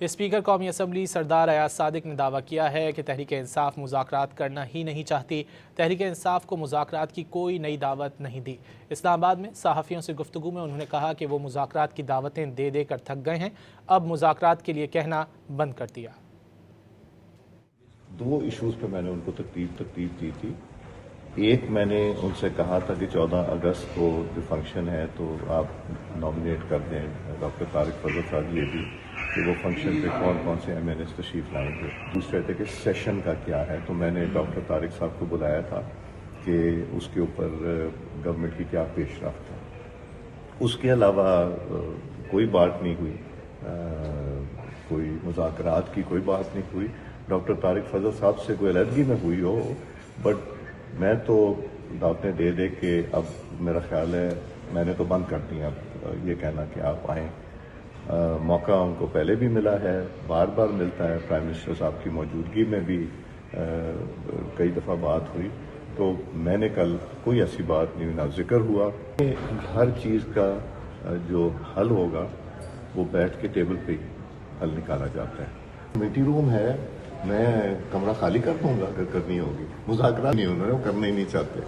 Speaker قومی assembly سردار ایاز صادق نے دعویٰ کیا ہے کہ تحریک انصاف مذاکرات کرنا ہی نہیں چاہتی۔ تحریک انصاف کو مذاکرات کی کوئی نئی دعوت نہیں دی۔ اسلام آباد میں صحافیوں سے گفتگو میں انہوں نے کہا کہ وہ مذاکرات کی دعوتیں دے دے کر تھک گئے ہیں، اب مذاکرات کے لیے کہنا بند کر دیا۔ دو ایشوز پہ میں نے ان کو تکلیف دی تھی۔ ایک میں نے ان سے کہا تھا کہ 14 اگست کو جو فنکشن ہے تو آپ نامنیٹ کر دیں ڈاکٹر طارق فضل صاحب یہ بھی کہ وہ فنکشن پہ کون سے ایم این ایس تشریف لائیں گے۔ دوسرے تھے کہ سیشن کا کیا ہے، تو میں نے ڈاکٹر طارق صاحب کو بلایا تھا کہ اس کے اوپر گورنمنٹ کی کیا پیش رفت ہے۔ اس کے علاوہ کوئی بات نہیں ہوئی، کوئی مذاکرات کی کوئی بات نہیں ہوئی۔ ڈاکٹر طارق فضل صاحب سے کوئی علیحدگی میں ہوئی ہو، بٹ میں تو دعوتیں دے دے کے اب میرا خیال ہے میں نے تو بند کر دی اب یہ کہنا کہ آپ آئیں۔ موقع ان کو پہلے بھی ملا ہے، بار بار ملتا ہے، پرائم منسٹر صاحب کی موجودگی میں بھی کئی دفعہ بات ہوئی، تو میں نے کل کوئی ایسی بات نہیں، نہ ذکر ہوا۔ ہر چیز کا جو حل ہوگا وہ بیٹھ کے ٹیبل پہ ہی حل نکالا جاتا ہے۔ کمیٹی روم ہے، میں کمرہ خالی کر دوں گا اگر کرنی ہوگی۔ مذاکرات نہیں، انہوں نے وہ کرنا ہی نہیں چاہتے۔